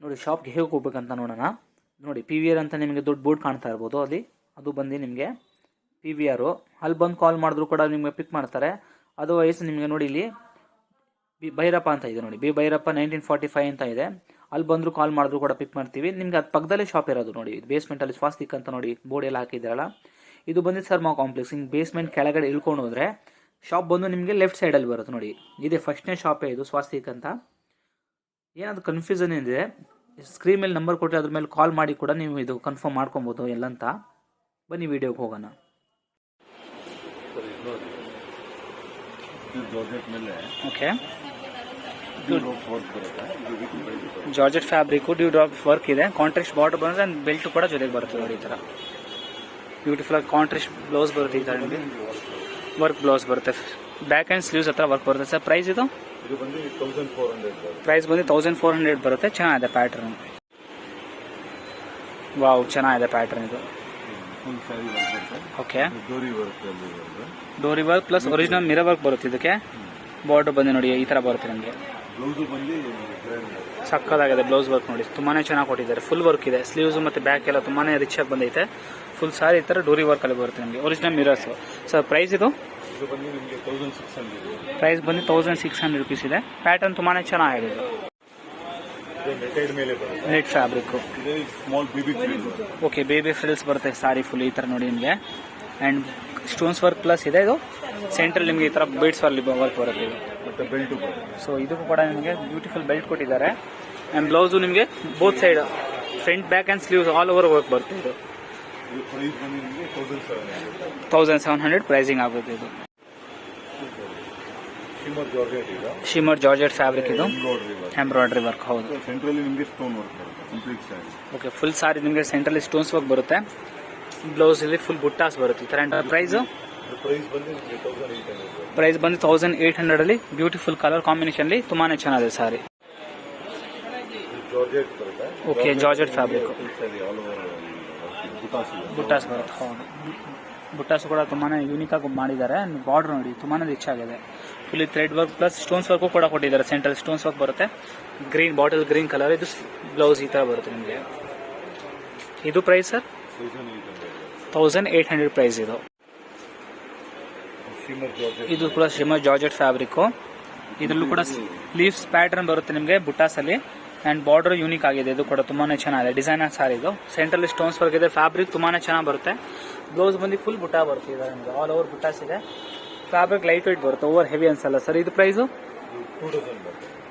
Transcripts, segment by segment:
ನೋಡಿ ಶಾಪ್ಗೆ ಹೇಗೆ ಹೋಗ್ಬೇಕಂತ ನೋಡೋಣ. ನೋಡಿ PVR ಅಂತ ನಿಮಗೆ ದೊಡ್ಡ ಬೋರ್ಡ್ ಕಾಣ್ತಾ ಇರ್ಬೋದು, ಅದು ಬಂದು ನಿಮಗೆ PVR. ಅಲ್ಲಿ ಬಂದು ಕಾಲ್ ಮಾಡಿದ್ರು ಕೂಡ ನಿಮಗೆ ಪಿಕ್ ಮಾಡ್ತಾರೆ. ಅದರ್ವೈಸ್ ನಿಮಗೆ ನೋಡಿ ಇಲ್ಲಿ ಭೈರಪ್ಪ ಅಂತ ಇದೆ ನೋಡಿ, ಭೈರಪ್ಪ 1945 ಅಂತ ಇದೆ. ಅಲ್ಲಿ ಬಂದರೂ ಕಾಲ್ ಮಾಡಿದ್ರು ಕೂಡ ಪಿಕ್ ಮಾಡ್ತೀವಿ. ನಿಮ್ಗೆ ಅದು ಪಕ್ಕದಲ್ಲೇ ಶಾಪ್ ಇರೋದು ನೋಡಿ, ಬೇಸ್ಮೆಂಟಲ್ಲಿ ಸ್ವಾಸ್ತಿಕ್ ಅಂತ ನೋಡಿ ಬೋರ್ಡ್ ಎಲ್ಲ ಹಾಕಿದ್ದಾರಲ್ಲ, ಇದು ಬಂದು ಸರ್ಮಾ ಕಾಂಪ್ಲೆಕ್ಸ್. ಹಿಂಗೆ ಬೇಸ್ಮೆಂಟ್ ಕೆಳಗಡೆ ಇಳ್ಕೊಂಡು ಹೋದ್ರೆ ಶಾಪ್ ಬಂದು ನಿಮಗೆ ಲೆಫ್ಟ್ ಸೈಡಲ್ಲಿ ಬರುತ್ತೆ ನೋಡಿ. ಇದೇ ಫಸ್ಟ್ನೇ ಶಾಪೇ ಇದು, ಸ್ವಾಸ್ತಿಕ್ ಅಂತ. ಏನಾದರೂ ಕನ್ಫ್ಯೂಷನ್ ಇದೆ ಸ್ಕ್ರೀನ್ ಮೇಲೆ ನಂಬರ್ ಕೊಟ್ಟರೆ ಅದ್ರ ಮೇಲೆ ಕಾಲ್ ಮಾಡಿ ಕೂಡ ನೀವು ಇದು ಕನ್ಫರ್ಮ್ ಮಾಡ್ಕೊಬೋದು ಎಲ್ಲಂತ. ಬನ್ನಿ ವಿಡಿಯೋಗೆ ಹೋಗೋಣ. Okay, georgette fabric dew drop work ಇದೆ, ಕಾಂಟ್ರಾಸ್ಟ್ ಬಾರ್ಡರ್ ಬರುತ್ತೆ ಅಂಡ್ ಬೆಲ್ಟ್ ಕೂಡ ಜೊತೆಗೆ ಬರುತ್ತೆ ನೋಡಿ. ಈ ಥರ ಬ್ಯೂಟಿಫುಲ್ ಆಗಿ ಕಾಂಟ್ರಾಸ್ಟ್ ಬ್ಲೌಸ್ ಬರುತ್ತೆ. ಈ ಥರ ನಿಮಗೆ ವರ್ಕ್ ಬ್ಲೌಸ್ ಬರುತ್ತೆ, ಬ್ಯಾಕ್ ಆ್ಯಂಡ್ ಸ್ಲೀವ್ಸ್ ಹತ್ರ ವರ್ಕ್ ಬರುತ್ತೆ. ಸರ್ ಪ್ರೈಸ್ ಇದು ಪ್ರೈಸ್ ಬಂದು 1400 ಬರುತ್ತೆ. ಚೆನ್ನಾಗಿದೆ ಪ್ಯಾಟರ್ನ್, ವಾವ್ ಚೆನ್ನಾಗಿದೆ ಪ್ಯಾಟರ್ನ್ ಇದು. ಓಕೆ, ಡೋರಿ work plus original mirror work ಬರುತ್ತೆ. ಇದಕ್ಕೆ ಬಾರ್ಡರ್ ಬಂದು ನೋಡಿ ಈ ಥರ ಬರುತ್ತೆ ನಿಮಗೆ. ಸಕ್ಕದಾಗಿದೆ ಬ್ಲೌಸ್ ವರ್ಕ್ ನೋಡಿ, ತುಂಬಾನೇ ಚೆನ್ನಾಗಿ ಕೊಟ್ಟಿದ್ದಾರೆ. ಫುಲ್ ವರ್ಕ್ ಇದೆ, ಸ್ಲೀವ್ಸ್ ಮತ್ತು ಬ್ಯಾಕ್ ಎಲ್ಲ ತುಂಬಾನೇ ರಿಚ್ ಆಗಿ ಬಂದೈತೆ. ಫುಲ್ ಸಾರಿ ಈ ಥರ ಡೋರಿ ವರ್ಕ್ ಅಲ್ಲಿ ಬರುತ್ತೆ ನಿಮಗೆ. Original mirrors. ಸರ್ ಪ್ರೈಸ್ ಇದು ಪ್ರೈಸ್ ಬಂದು 1600 ರುಪೀಸ್ ಇದೆ. ಪ್ಯಾಟರ್ನ್ ತುಂಬಾನೇ ಚೆನ್ನಾಗಿದೆ. Net fabric. Okay, baby frills ಬರುತ್ತೆ ಸಾರಿ ಫುಲ್ ಈ ಥರ ನೋಡಿ ನಿಮಗೆ. ಆ್ಯಂಡ್ ಸ್ಟೋನ್ಸ್ ವರ್ಕ್ ಪ್ಲಸ್ ಇದೆ. ಇದು ಸೆಂಟ್ರಲ್ ನಿಮಗೆ ಈ ಥರ ಬೀಡ್ಸ್ ವರ್ಕ್ ಬರುತ್ತೆ ಇದು. ಸೊ ಇದಕ್ಕೂ ಕೂಡ ನಿಮಗೆ ಬ್ಯೂಟಿಫುಲ್ ಬೆಲ್ಟ್ ಕೊಟ್ಟಿದ್ದಾರೆ. ಆ್ಯಂಡ್ ಬ್ಲೌಸು ನಿಮಗೆ both side front back and sleeves all over work ಬರುತ್ತೆ. ಇದು 1700 ಪ್ರೈಸಿಂಗ್ ಆಗುತ್ತೆ. ಇದು ಶಿಮರ್ ಜಾರ್ಜೆಟ್ ಫ್ಯಾಬ್ರಿಕ್, ಇದು ಎಂಬ್ರಾಯ್ಡ್ರಿ ವರ್ಕ್. ಹೌದು, ಓಕೆ, ಫುಲ್ ಸಾರಿ ನಿಮಗೆ ಸೆಂಟ್ರಲ್ಲಿ ಸ್ಟೋನ್ಸ್ ವರ್ಕ್ ಬರುತ್ತೆ. ಬ್ಲೌಸ್ ಇಲ್ಲಿ ಫುಲ್ ಬುಟ್ಟಾಸ್ ಬರುತ್ತೆ ಈ ಥರ. ಆ್ಯಂಡ್ ಪ್ರೈಸ್ ಬಂದು 1800 ಅಲ್ಲಿ ಬ್ಯೂಟಿಫುಲ್ ಕಲರ್ ಕಾಂಬಿನೇಷನ್ ಅಲ್ಲಿ ತುಂಬಾನೇ ಚೆನ್ನಾಗಿದೆ ಸಾರಿ. ಓಕೆ, ಜಾರ್ಜೆಟ್ ಫ್ಯಾಬ್ರಿಕ್ ಬುಟ್ಟಾಸ್ ಬರುತ್ತೆ. ಹೌದು, ಬುಟ್ಟಾಸ್ ಕೂಡ ತುಂಬಾನೇ ಯೂನಿಕ್ ಆಗಿ ಮಾಡಿದ್ದಾರೆ. ಬಾರ್ಡರ್ ನೋಡಿ ತುಂಬಾನೇ ರಿಚ್ ಆಗಿದೆ. Fully thread work plus stones work ಕೂಡ ಕೊಟ್ಟಿದ್ದಾರೆ. ಸೆಂಟ್ರಲ್ ಸ್ಟೋನ್ಸ್ ವರ್ಕ್ ಬರುತ್ತೆ. ಗ್ರೀನ್ ಬಾಟಲ್ ಗ್ರೀನ್ ಕಲರ್ ಇದು ಬ್ಲೌಸ್ ಈ ತರ ಬರುತ್ತೆ ನಿಮಗೆ. ಇದು ಪ್ರೈಸ್ ಸರ್ 1800 ಪ್ರೈಸ್. ಇದು ಕೂಡ ಶಿಮರ್ ಜಾರ್ಜೆಟ್ ಫ್ಯಾಬ್ರಿಕ್. ಇದರಲ್ಲೂ ಕೂಡ ಲೀವ್ಸ್ ಪ್ಯಾಟರ್ನ್ ಬರುತ್ತೆ ನಿಮಗೆ ಬುಟ್ಟಾಸ್ ಅಲ್ಲಿ. ಅಂಡ್ ಬಾರ್ಡರ್ ಯೂನಿಕ್ ಆಗಿದೆ. ಇದು ಕೂಡ ತುಂಬಾನೇ ಚೆನ್ನಾಗಿದೆ. ಡಿಸೈನರ್ ಸಾರಿ ಇದು. ಸೆಂಟ್ರಲ್ಲಿ ಸ್ಟೋನ್ಸ್ ವರ್ಕ್ ಇದೆ. ಫ್ಯಾಬ್ರಿಕ್ ತುಂಬಾನೇ ಚೆನ್ನಾಗಿ ಬರುತ್ತೆ. ಬ್ಲೌಸ್ ಬಂದು ಫುಲ್ ಬುಟ್ಟ ಬರುತ್ತೆ. ನಿಮಗೆ ಆಲ್ ಓವರ್ ಬುಟ್ಟಾಸ್ ಇದೆ. ಫ್ಯಾಬ್ರಿಕ್ ಲೈಟ್ ವೆಯ್ಟ್ ಬರುತ್ತೆ, ಓವರ್ ಹೆವಿ ಅನ್ಸಲ್ಲ ಸರ್. ಇದು ಪ್ರೈಸು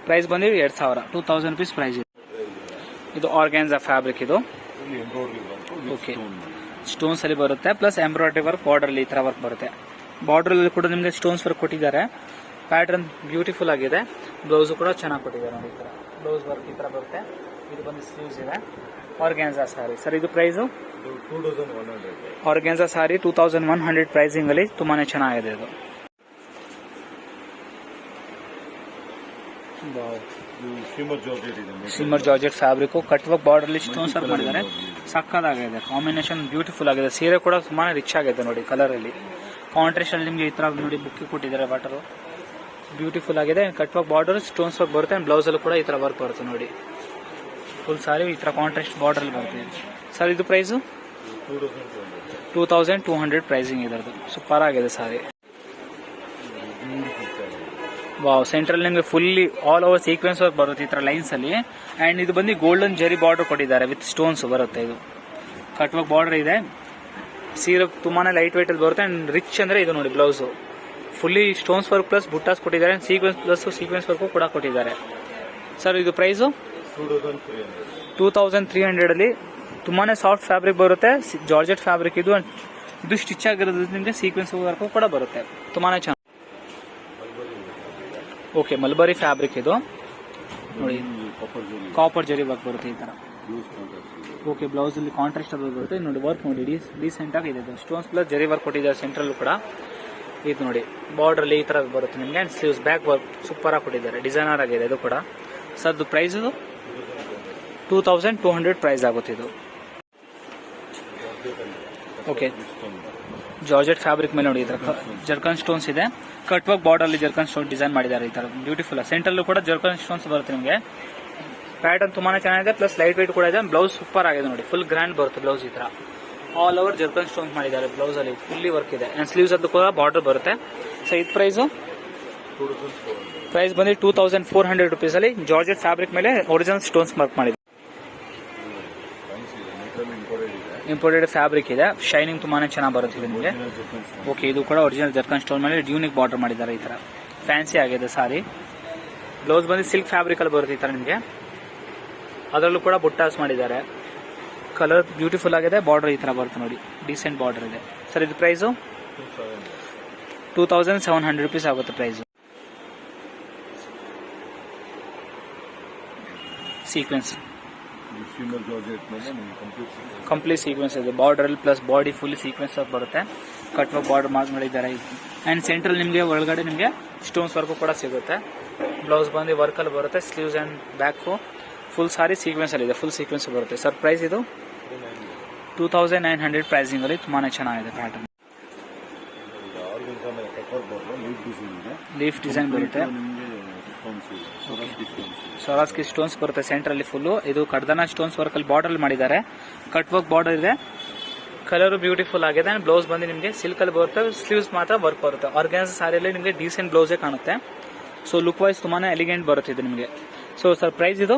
ಪ್ರೈಸ್ ಬಂದು 2000 ರುಪೀಸ್ ಪ್ರೈಸ್ ಇದೆ. ಇದು ಆರ್ಗ್ಯಾನ್ಸಾ ಫ್ಯಾಬ್ರಿಕ್. ಇದು ಓಕೆ, ಸ್ಟೋನ್ಸ್ ಅಲ್ಲಿ ಬರುತ್ತೆ ಪ್ಲಸ್ ಎಂಬ್ರಾಯ್ಡ್ರಿ ವರ್ಕ್ ಬಾರ್ಡರ್ ಅಲ್ಲಿ ಈ ತರ ವರ್ಕ್ ಬರುತ್ತೆ. ಬಾರ್ಡರ್ ಅಲ್ಲಿ ಕೂಡ ನಿಮಗೆ ಸ್ಟೋನ್ಸ್ ವರ್ಕ್ ಕೊಟ್ಟಿದ್ದಾರೆ. ಪ್ಯಾಟರ್ನ್ ಬ್ಯೂಟಿಫುಲ್ ಆಗಿದೆ. ಬ್ಲೌಸ್ ಕೂಡ ಚೆನ್ನಾಗಿ ಕೊಟ್ಟಿದ್ದಾರೆ ನೋಡಿ. ಈ ತರ ಬ್ಲೌಸ್ ವರ್ಕ್ ಈ ತರ ಬರುತ್ತೆ. ಇದು ಬಂದು ಸ್ಲೀವ್ಸ್ ಇದೆ. Organza sorry sir. ಇದು ಪ್ರೈಸು ಆರ್ಗ್ಯಾನ್ಸಾ ಸಾರಿ 2100 ಪ್ರೈಸಿಂಗ್ ಅಲ್ಲಿ ತುಂಬಾನೇ ಚೆನ್ನಾಗಿದೆ. ಇದು shimmer georgette fabric. Cut work border ಅಲ್ಲಿ ಸ್ಟೋನ್ಸ್ ವರ್ಕ್ ಮಾಡಿದ್ದಾರೆ. ಸಕ್ಕದಾಗಿದೆ. ಕಾಂಬಿನೇಷನ್ ಬ್ಯೂಟಿಫುಲ್ ಆಗಿದೆ. ಸೀರೆ ಕೂಡ ತುಂಬಾನೇ ರಿಚ್ ಆಗಿದೆ ನೋಡಿ ಕಲರ್ ಅಲ್ಲಿ. ಕಾಂಟ್ರಾಸ್ಟ್ ಅಲ್ಲಿ ನಿಮಗೆ ಈ ತರ ನೋಡಿ ಬುಕ್ಕಿ ಕೊಟ್ಟಿದ್ದಾರೆ. ಬಾಟರ್ ಬ್ಯೂಟಿಫುಲ್ ಆಗಿದೆ. Cut work border stones work ಬರುತ್ತೆ. ಅಂಡ್ ಬ್ಲೌಸ್ ಅಲ್ಲೂ ಕೂಡ ಈ ತರ ವರ್ಕ್ ಬರುತ್ತೆ ನೋಡಿ. ಫುಲ್ ಸಾರಿ ಈ ತರ ಕಾಂಟ್ರಾಸ್ಟ್ ಬಾರ್ಡರ್ ಅಲ್ಲಿ ಬರುತ್ತೆ ಸರ್. ಇದು ಪ್ರೈಸು 2200 ಪ್ರೈಸಿಂಗ್ ಇದರದು. ಸೂಪರ್ ಆಗಿದೆ ಸಾರಿ. ವಾವ್, ಸೆಂಟ್ರಲ್ ನಿಮಗೆ fully all over sequence work ಬರುತ್ತೆ ಈ ತರ ಲೈನ್ಸ್ ಅಲ್ಲಿ. ಅಂಡ್ ಇದು ಬಂದು ಗೋಲ್ಡನ್ ಜರಿ ಬಾರ್ಡರ್ ಕೊಟ್ಟಿದ್ದಾರೆ ವಿತ್ ಸ್ಟೋನ್ಸ್ ಬರುತ್ತೆ. ಇದು ಕಟ್ ವರ್ಕ್ ಬಾರ್ಡರ್ ಇದೆ. ಸೀರೆ ತುಂಬಾನೇ ಲೈಟ್ ವೆಯ್ಟ್ ಅಲ್ಲಿ ಬರುತ್ತೆ. ಅಂಡ್ ರಿಚ್ ಅಂದ್ರೆ ಇದು ನೋಡಿ blouse fully stones work plus ಬುಟ್ಟಾಸ್ ಕೊಟ್ಟಿದ್ದಾರೆ. ಸೀಕ್ವೆನ್ಸ್ ಪ್ಲಸ್ ಸೀಕ್ವೆನ್ಸ್ ವರ್ಕ್ ಕೂಡ ಕೊಟ್ಟಿದ್ದಾರೆ ಸರ್. ಇದು ಪ್ರೈಸು 2300 ಅಲ್ಲಿ. ತುಂಬಾನೇ ಸಾಫ್ಟ್ ಫ್ಯಾಬ್ರಿಕ್ ಬರುತ್ತೆ. ಜಾರ್ಜೆಟ್ ಫ್ಯಾಬ್ರಿಕ್ ಇದು. ಇದು ಸ್ಟಿಚ್ ಆಗಿರೋದ್ರಿಂದ ಸೀಕ್ವೆನ್ಸ್ ವರ್ಕ್ ಕೂಡ ಬರುತ್ತೆ. ತುಂಬಾನೇ ಚೆನ್ನಾಗಿ. ಓಕೆ, ಮಲ್ಬರಿ ಫ್ಯಾಬ್ರಿಕ್ ಇದು ನೋಡಿ. ಕಾಪರ್ ಜರಿ ವರ್ಕ್ ಬರುತ್ತೆ ಈ ತರ. ಓಕೆ, ಬ್ಲೌಸ್ ಅಲ್ಲಿ ಕಾಂಟ್ರಾಸ್ಟ್ ಬರುತ್ತೆ ನೋಡಿ. ವರ್ಕ್ ನೋಡಿ ಡೀಸೆಂಟ್ ಆಗಿದೆ. ಸ್ಟೋನ್ಸ್ ಪ್ಲಸ್ ಜರಿ ವರ್ಕ್ ಕೊಟ್ಟಿದ್ದಾರೆ ಸೆಂಟ್ರಲ್ ಕೂಡ. ಇದು ನೋಡಿ ಬಾರ್ಡರ್ ಅಲ್ಲಿ ಈ ತರ ಬರುತ್ತೆ ನಿಮಗೆ. And sleeves back work super ಆಗಿ ಕೊಟ್ಟಿದ್ದಾರೆ. ಡಿಸೈನರ್ ಆಗಿದೆ ಇದು ಕೂಡ ಸರ್. ಇದು ಪ್ರೈಸ್ 2200 ಪ್ರೈಸ್ ಆಗುತ್ತೆ ಇದು. ಓಕೆ, ಜಾರ್ಜೆಟ್ ಫ್ಯಾಬ್ರಿಕ್ ಮೇಲೆ ನೋಡಿ ಈ ತರ ಜರ್ಕನ್ ಸ್ಟೋನ್ಸ್ ಇದೆ. ಕಟ್ ವರ್ಕ್ ಬಾರ್ಡರ್ ಅಲ್ಲಿ ಜರ್ಕನ್ ಸ್ಟೋನ್ ಡಿಸೈನ್ ಮಾಡಿದ್ದಾರೆ ಈ ತರ ಬ್ಯೂಟಿಫುಲ್. ಸೆಂಟ್ರಲ್ಲೂ ಕೂಡ ಜರ್ಕನ್ ಸ್ಟೋನ್ಸ್ ಬರುತ್ತೆ ನಿಮಗೆ. ಪ್ಯಾಟರ್ನ್ ತುಂಬಾನೇ ಚೆನ್ನಾಗಿದೆ, ಪ್ಲಸ್ ಲೈಟ್ ವೆಯ್ಟ್ ಕೂಡ ಇದೆ. ಬ್ಲೌಸ್ ಸೂಪರ್ ಆಗಿದೆ ನೋಡಿ, ಫುಲ್ ಗ್ರ್ಯಾಂಡ್ ಬರುತ್ತೆ ಬ್ಲೌಸ್. ಈ ತರ ಆಲ್ ಓವರ್ ಜರ್ಕನ್ ಸ್ಟೋನ್ ಮಾಡಿದ್ದಾರೆ ಬ್ಲೌಸ್ ಅಲ್ಲಿ, ಫುಲ್ಲಿ ವರ್ಕ್ ಇದೆ. ಅಂಡ್ ಸ್ಲೀವ್ಸ್ ಅದು ಕೂಡ ಬಾರ್ಡರ್ ಬರುತ್ತೆ. ಸೊ ಇದು ಪ್ರೈಸ್ ಬಂದು 2400 rupees ಅಲ್ಲಿ ಜಾರ್ಜೆಟ್ ಫ್ಯಾಬ್ರಿಕ್ ಮೇಲೆ ಒರಿಜಿನಲ್ ಸ್ಟೋನ್ಸ್ ವರ್ಕ್ ಮಾಡಿದೆ. ಇಂಪೋರ್ಟೆಡ್ ಫ್ಯಾಬ್ರಿಕ್ ಇದೆ, ಶೈನಿಂಗ್ ತುಂಬಾನೇ ಚೆನ್ನಾಗಿ ಬರುತ್ತೆ ನಿಮಗೆ. ಓಕೆ, ಇದು ಕೂಡ ಒರಿಜಿನಲ್ ಜರ್ಕನ್ ಸ್ಟೋನ್ ಮೇಲೆ ಯೂನಿಕ್ ಬಾರ್ಡರ್ ಮಾಡಿದ್ದಾರೆ. ಈ ತರ ಫ್ಯಾನ್ಸಿ ಆಗಿದೆ ಸಾರಿ. ಬ್ಲೌಸ್ ಬಂದು ಸಿಲ್ಕ್ ಫ್ಯಾಬ್ರಿಕ್ ಅಲ್ಲಿ ಬರುತ್ತೆ ಈ ತರ ನಿಮಗೆ. ಅದರಲ್ಲೂ ಕೂಡ ಬುಟ್ಟಾಸ್ ಮಾಡಿದ್ದಾರೆ, ಕಲರ್ ಬ್ಯೂಟಿಫುಲ್ ಆಗಿದೆ. ಬಾರ್ಡರ್ ಈ ತರ ಬರುತ್ತೆ ನೋಡಿ, ಡೀಸೆಂಟ್ ಬಾರ್ಡರ್ ಇದೆ. ಸರ್ ಇದು ಪ್ರೈಸು 2700 rupees ಆಗುತ್ತೆ ಪ್ರೈಸ್. ಸೀಕ್ವೆನ್ಸ್ ಕಂಪ್ಲೀಟ್ ಸೀಕ್ವೆನ್ಸ್ ಇದೆ. Border plus body full sequence ಬರುತ್ತೆ. ಕಟ್ ವರ್ಕ್ ಬಾರ್ಡರ್ ಮಾರ್ಕ್ ಮಾಡಿದ್ದಾರೆ. ಅಂಡ್ ಸೆಂಟ್ರಲ್ ನಿಮಗೆ ಒಳಗಡೆ ನಿಮಗೆ ಸ್ಟೋನ್ಸ್ ವರ್ಕ್ ಕೂಡ ಸಿಗುತ್ತೆ. ಬ್ಲೌಸ್ ಬಂದು ವರ್ಕ್ ಅಲ್ಲಿ ಬರುತ್ತೆ. Sleeves and back full sorry sequence ಅಲ್ಲಿ ಇದೆ, ಫುಲ್ ಸೀಕ್ವೆನ್ಸ್ ಬರುತ್ತೆ. ಸರ್ ಪ್ರೈಸ್ ಇದು 2900 ಪ್ರೈಸಿಂಗ್ ಅಲ್ಲಿ ತುಂಬಾನೇ ಚೆನ್ನಾಗಿದೆ. ಪ್ಯಾಟರ್ನ್ ಲೀಫ್ ಡಿಸೈನ್ ಬರುತ್ತೆ. ಸವಾಸ್ಕಿ ಸ್ಟೋನ್ಸ್ ಬರುತ್ತೆ ಸೆಂಟ್ರಲ್ಲಿ ಫುಲ್. ಇದು ಕಡ್ದನ ಸ್ಟೋನ್ಸ್ ವರ್ಕ್ ಅಲ್ಲಿ ಬಾರ್ಡರ್ ಮಾಡಿದ್ದಾರೆ. ಕಟ್ ವರ್ಕ್ ಬಾರ್ಡರ್ ಇದೆ, ಕಲರ್ ಬ್ಯೂಟಿಫುಲ್ ಆಗಿದೆ. ಅಂಡ್ ಬ್ಲೌಸ್ ಬಂದು ನಿಮಗೆ ಸಿಲ್ಕ್ ಅಲ್ಲಿ ಬರುತ್ತೆ, ಸ್ಲೀವ್ಸ್ ಮಾತ್ರ ವರ್ಕ್ ಬರುತ್ತೆ. ಆರ್ಗನ್ಸ್ ಸಾರಿಯಲ್ಲಿ ನಿಮಗೆ ಡೀಸೆಂಟ್ ಬ್ಲೌಸೇ ಕಾಣುತ್ತೆ. ಸೊ ಲುಕ್ ವೈಸ್ ತುಂಬಾನೇ ಎಲಿಗೆಂಟ್ ಬರುತ್ತೆ ಇದು ನಿಮಗೆ. ಸೊ ಸರ್ ಪ್ರೈಸ್ ಇದು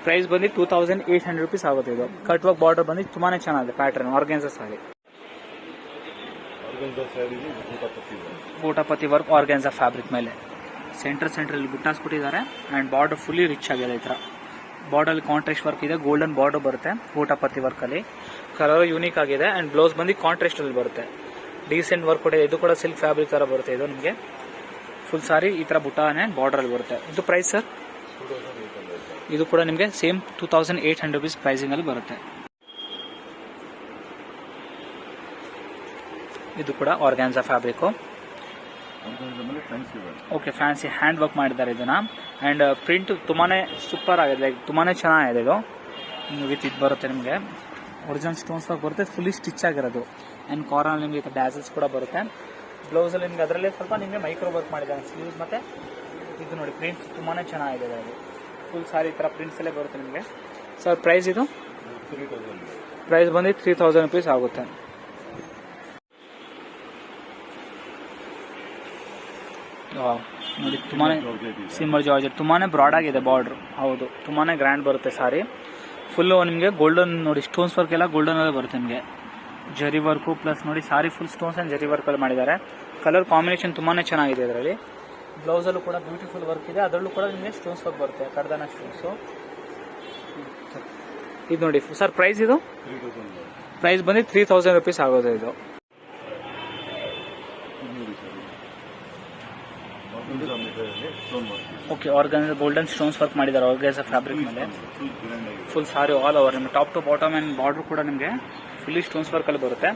ಪ್ರೈಸ್ ಬಂದು 2800 rupees ಆಗುತ್ತೆ. ಇದು ಕಟ್ ವರ್ಕ್ ಬಾರ್ಡರ್ ಬಂದು ತುಂಬಾನೇ ಚೆನ್ನಾಗಿದೆ ಪ್ಯಾಟರ್ನ್. ಆರ್ಗನ್ಸ್ ಸಾರಿ, ಗೋಟಾಪತಿ ವರ್ಕ್ ಆರ್ಗನ್ಸ್ ಫ್ಯಾಬ್ರಿಕ್ ಮೇಲೆ ಸೆಂಟ್ರಲ್ಲಿ ಬುಟ್ಟಾಸ್ ಕೊಟ್ಟಿದ್ದಾರೆ. ಅಂಡ್ ಬಾರ್ಡರ್ ಫುಲ್ಲಿ ರಿಚ್ ಆಗಿದೆ. ಈ ತರ ಬಾರ್ಡರ್ ಅಲ್ಲಿ ಕಾಂಟ್ರಾಸ್ಟ್ ವರ್ಕ್ ಇದೆ, ಗೋಲ್ಡನ್ ಬಾರ್ಡರ್ ಬರುತ್ತೆ ಗೋಟಾಪತಿ ವರ್ಕ್ ಅಲ್ಲಿ. ಕಲರ್ ಯೂನಿಕ್ ಆಗಿದೆ. ಅಂಡ್ ಬ್ಲೌಸ್ ಬಂದು ಕಾಂಟ್ರಾಸ್ಟ್ ಅಲ್ಲಿ ಬರುತ್ತೆ, ಡೀಸೆಂಟ್ ವರ್ಕ್ ಕೂಡ. ಇದು ಕೂಡ ಸಿಲ್ಕ್ ಫ್ಯಾಬ್ರಿಕ್ ತರ ಬರುತ್ತೆ. ಇದು ನಿಮಗೆ ಫುಲ್ ಸಾರಿ ಈ ತರ ಬುಟ್ಟಾನೆ ಬಾರ್ಡರ್ ಅಲ್ಲಿ ಬರುತ್ತೆ. ಇದು ಪ್ರೈಸ್ ಸರ್ ಇದು ಕೂಡ ನಿಮಗೆ ಸೇಮ್ 2800 rupees ಪ್ರೈಸಿಂಗ್ ಅಲ್ಲಿ ಬರುತ್ತೆ. ಇದು ಕೂಡ organza fabric. Okay, fancy hand work ಮಾಡಿದ್ದಾರೆ ಇದನ್ನ. ಅಂಡ್ ಪ್ರಿಂಟ್ ತುಂಬಾನೇ ಸೂಪರ್ ಆಗಿದೆ, ಲೈಕ್ ತುಂಬಾನೇ ಚೆನ್ನಾಗಿದೆ. ಇದು ವಿತ್ ಇದು ಬರುತ್ತೆ ನಿಮಗೆ ಒರಿಜಿನಲ್ ಸ್ಟೋನ್ಸ್ ವರ್ಕ್ ಬರುತ್ತೆ, ಫುಲ್ಲಿ ಸ್ಟಿಚ್ ಆಗಿರೋದು. ಅಂಡ್ ಕಾರ್ನರ್ ನಿಮಗೆ ಡ್ಯಾಸಲ್ಸ್ ಕೂಡ ಬರುತ್ತೆ. ಬ್ಲೌಸ್ ಅಲ್ಲಿ ನಿಮಗೆ ಅದರಲ್ಲಿ ಸ್ವಲ್ಪ ನಿಮಗೆ ಮೈಕ್ರೋ ವರ್ಕ್ ಮಾಡಿದ್ದಾರೆ ಸ್ಲೀವ್ಸ್. ಮತ್ತೆ ಇದು ನೋಡಿ ಪ್ರಿಂಟ್ಸ್ ತುಂಬಾನೇ ಚೆನ್ನಾಗಿದೆ. ಅದು ಫುಲ್ ಸಾರಿ ಈ ತರ ಪ್ರಿಂಟ್ಸ್ ಅಲ್ಲೇ ಬರುತ್ತೆ ನಿಮಗೆ. ಸರ್ ಪ್ರೈಸ್ ಇದು ಪ್ರೈಸ್ ಬಂದು 3000 rupees ಆಗುತ್ತೆ. ನೋಡಿ ತುಂಬಾನೇ ಸಿಮ್ಮರ್ ಜಾರ್ಜೆಟ್, ತುಂಬಾನೇ ಬ್ರಾಡ್ ಆಗಿದೆ ಬಾರ್ಡರ್. ಹೌದು, ತುಂಬಾನೇ ಗ್ರ್ಯಾಂಡ್ ಬರುತ್ತೆ ಸಾರಿ. ಫುಲ್ ನಿಮಗೆ ಗೋಲ್ಡನ್ ನೋಡಿ ಸ್ಟೋನ್ಸ್ ವರ್ಕ್ ಎಲ್ಲ ಗೋಲ್ಡನ್ ಅಲ್ಲೇ ಬರುತ್ತೆ ನಿಮಗೆ. ಜರಿ ವರ್ಕು ಪ್ಲಸ್ ನೋಡಿ ಸಾರಿ ಫುಲ್ ಸ್ಟೋನ್ಸ್ ಅಂಡ್ ಜರಿ ವರ್ಕ್ ಅಲ್ಲಿ ಮಾಡಿದ್ದಾರೆ. ಕಲರ್ ಕಾಂಬಿನೇಷನ್ ತುಂಬಾನೇ ಚೆನ್ನಾಗಿದೆ ಇದರಲ್ಲಿ. ಬ್ಲೌಸ್ ಅಲ್ಲೂ ಕೂಡ ಬ್ಯೂಟಿಫುಲ್ ವರ್ಕ್ ಇದೆ, ಅದರಲ್ಲೂ ಕೂಡ ನಿಮಗೆ ಸ್ಟೋನ್ಸ್ ವರ್ಕ್ ಬರುತ್ತೆ, ಕಡ್ದಾನ ಸ್ಟೋನ್ಸ್. ಇದು ನೋಡಿ ಸರ್ ಪ್ರೈಸ್ ಇದು ಪ್ರೈಸ್ ಬಂದು 3000 rupees ಆಗೋದು. ಇದು okay, organza golden stones work ಮಾಡಿದ್ದಾರೆ ಆರ್ಗನ್ಸ್ ಫ್ಯಾಬ್ರಿಕ್ ಮೇಲೆ. ಫುಲ್ ಸಾರಿ ಆಲ್ ಓವರ್ ನಿಮಗೆ top to bottom and border ಕೂಡ ನಿಮಗೆ ಫುಲ್ಲಿ ಸ್ಟೋನ್ಸ್ ವರ್ಕ್ ಅಲ್ಲಿ ಬರುತ್ತೆ.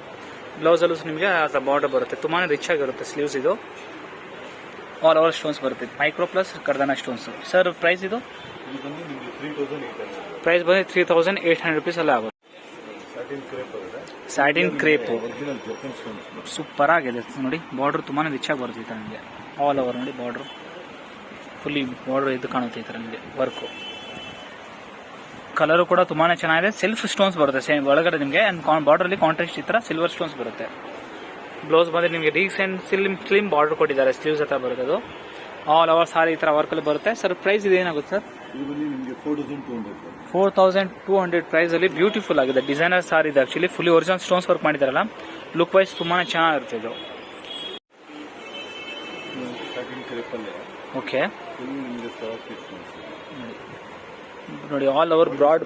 ಬ್ಲೌಸ್ ಅಲ್ಲೂ ನಿಮಗೆ ಬಾರ್ಡರ್ ಬರುತ್ತೆ, ತುಂಬಾನೇ ರಿಚ್ ಆಗಿರುತ್ತೆ ಸ್ಲೀವ್ಸ್. ಇದು ಆಲ್ ಓವರ್ ಸ್ಟೋನ್ಸ್ ಬರುತ್ತೆ, ಮೈಕ್ರೋ ಪ್ಲಸ್ ಕರ್ದಾನ ಸ್ಟೋನ್ಸ್. ಸರ್ ಪ್ರೈಸ್ ಇದು ಪ್ರೈಸ್ ಬಂದು 3800 rupees ಅಲ್ಲೇ ಆಗುತ್ತೆ. ಸ್ಯಾಟಿನ್ ಕ್ರೇಪ್ ಸೂಪರ್ ಆಗಿದೆ ನೋಡಿ. ಬಾರ್ಡರ್ ತುಂಬಾನೇ ರಿಚ್ ಆಗಿ ಬರುತ್ತೆ ಈ ತರ ನಿಮಗೆ. ಆಲ್ ಓವರ್ ನೋಡಿ ಬಾರ್ಡರ್ ಫುಲ್ಲಿ ಬಾರ್ಡರ್ ಇದು ಕಾಣುತ್ತೆ ಈ ತರ ನಿಮಗೆ ವರ್ಕು. ಕಲರ್ ಕೂಡ ತುಂಬಾನೇ ಚೆನ್ನಾಗಿದೆ. ಸೆಲ್ಫ್ ಸ್ಟೋನ್ಸ್ ಬರುತ್ತೆ ಸೇಮ್ ಒಳಗಡೆ ನಿಮಗೆ. ಬಾರ್ಡರ್ ಅಲ್ಲಿ ಕಾಂಟ್ರಾಸ್ಟ್ ಈ ತರ ಸಿಲ್ವರ್ ಸ್ಟೋನ್ಸ್ ಬರುತ್ತೆ. ಬ್ಲೌಸ್ ಬಂದ್ರೆ ನಿಮಗೆ ಡೀಸೆಂಟ್ ಸ್ಲಿಮ್ ಬಾರ್ಡರ್ ಕೊಟ್ಟಿದ್ದಾರೆ, ಸ್ಲೀವ್ಸ್ ಹತ್ರ ಬರುತ್ತೆ. ಅದು ಆಲ್ ಓವರ್ ಸಾರಿ ಈ ತರ ವರ್ಕ್ ಅಲ್ಲಿ ಬರುತ್ತೆ. ಸರ್ ಪ್ರೈಸ್ ಇದು ಏನಾಗುತ್ತೆ ಸರ್ 4200 ಪ್ರೈಸ್ ಅಲ್ಲಿ ಬ್ಯೂಟಿಫುಲ್ ಆಗಿದೆ. ಡಿಸೈನರ್ ಸಾರಿ ಇದೆ actually, fully original stones work ಮಾಡಿದಾರಲ್ಲ. ಲುಕ್ ವೈಸ್ ತುಂಬಾನೇ ಚೆನ್ನಾಗಿರುತ್ತೆ ಇದು. ಓಕೆ ನೋಡಿ ಆಲ್ ಓವರ್ ಬ್ರಾಡ್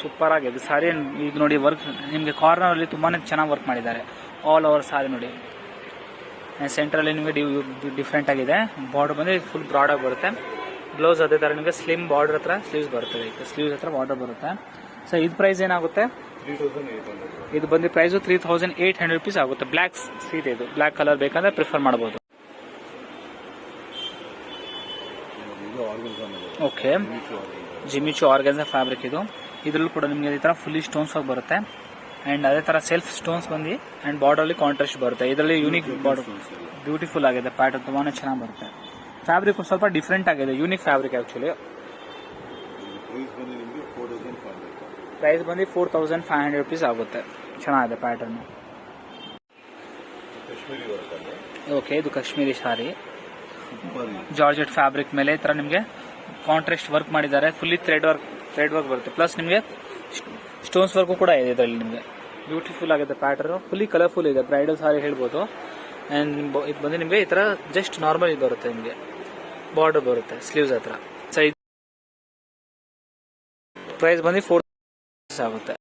ಸೂಪರ್ ಆಗಿದೆ ಸಾರಿ. ಈಗ ನೋಡಿ ವರ್ಕ್ ನಿಮಗೆ ಕಾರ್ನರ್ ಅಲ್ಲಿ ತುಂಬಾನೇ ಚೆನ್ನಾಗಿ ವರ್ಕ್ ಮಾಡಿದ್ದಾರೆ. ಆಲ್ ಓವರ್ ಸಾರಿ ನೋಡಿ ಸೆಂಟ್ರಲ್ಲಿ ನಿಮಗೆ ಡಿಫ್ರೆಂಟ್ ಆಗಿದೆ. ಬಾರ್ಡರ್ ಬಂದು ಫುಲ್ ಬ್ರಾಡ್ ಆಗಿ ಬರುತ್ತೆ. ಬ್ಲೌಸ್ ಅದೇ ತರ ನಿಮಗೆ ಸ್ಲಿಮ್ ಬಾರ್ಡರ್ ಹತ್ರ ಸ್ಲೀವ್ಸ್ ಬರುತ್ತೆ, ಸ್ಲೀವ್ಸ್ ಹತ್ರ ಬಾರ್ಡರ್ ಬರುತ್ತೆ. ಸೊ ಇದು ಪ್ರೈಸ್ ಏನಾಗುತ್ತೆ 3800. ಇದು ಬಂದು ಪ್ರೈಸ್ 3800 rupees ಆಗುತ್ತೆ. ಬ್ಲಾಕ್ ಸೀರೆ, ಇದು ಬ್ಲಾಕ್ ಕಲರ್ ಬೇಕಂದ್ರೆ ಪ್ರಿಫರ್ ಮಾಡಬಹುದು. ಓಕೆ, ಜಿಮಿಚು ಆರ್ಗನ್ಸಾ ಫ್ಯಾಬ್ರಿಕ್ ಇದು. ಇದ್ರಲ್ಲೂ ಕೂಡ ನಿಮಗೆ ಈ ತರ ಫುಲ್ಲಿ ಸ್ಟೋನ್ಸ್ ಆಗಿ ಬರುತ್ತೆ. ಅಂಡ್ ಅದೇ ತರ ಸೆಲ್ಫ್ ಸ್ಟೋನ್ಸ್ ಬಂದು ಅಂಡ್ ಬಾರ್ಡರ್ ಅಲ್ಲಿ ಕಾಂಟ್ರಾಸ್ಟ್ ಬರುತ್ತೆ. ಇದರಲ್ಲಿ ಯೂನಿಕ್ ಬಾರ್ಡರ್ ಬ್ಯೂಟಿಫುಲ್ ಆಗಿದೆ. ಪ್ಯಾಟರ್ನ್ ತುಂಬಾನೇ ಚೆನ್ನಾಗಿ ಬರುತ್ತೆ. ಫ್ಯಾಬ್ರಿಕ್ ಸ್ವಲ್ಪ ಡಿಫ್ರೆಂಟ್ ಆಗಿದೆ, ಯೂನಿಕ್ ಫ್ಯಾಬ್ರಿಕ್ ಆಕ್ಚುಲಿ. ಪ್ರೈಸ್ ಬಂದು 4500 rupees ಆಗುತ್ತೆ. ಚೆನ್ನಾಗಿದೆ ಪ್ಯಾಟರ್ನ್. ಓಕೆ, ಇದು ಕಾಶ್ಮೀರಿ ಸಾರಿ ಜಾರ್ಜೆಟ್ ಫ್ಯಾಬ್ರಿಕ್ ಮೇಲೆ ಈ ತರ ನಿಮಗೆ ಕಾಂಟ್ರಾಸ್ಟ್ ವರ್ಕ್ ಮಾಡಿದ್ದಾರೆ. ಫುಲ್ಲಿ ಥ್ರೆಡ್ ವರ್ಕ್ ಬರುತ್ತೆ. ಪ್ಲಸ್ ನಿಮಗೆ ಸ್ಟೋನ್ಸ್ ವರ್ಕು ಕೂಡ ಇದೆ ಇದರಲ್ಲಿ. ನಿಮಗೆ ಬ್ಯೂಟಿಫುಲ್ ಆಗಿದೆ ಪ್ಯಾಟರ್ನ್, ಫುಲ್ಲಿ ಕಲರ್ಫುಲ್ ಇದೆ. ಬ್ರೈಡಲ್ ಸಾರಿ ಹೇಳ್ಬೋದು. ಅಂಡ್ ಇದು ಬಂದು ನಿಮಗೆ ಈ ತರ ಜಸ್ಟ್ ನಾರ್ಮಲ್ ಇದು ಬರುತ್ತೆ. ನಿಮಗೆ ಬಾರ್ಡರ್ ಬರುತ್ತೆ ಸ್ಲೀವ್ಸ್ ಹತ್ರ. ಪ್ರೈಸ್ ಬಂದು 4 ಆಗುತ್ತೆ.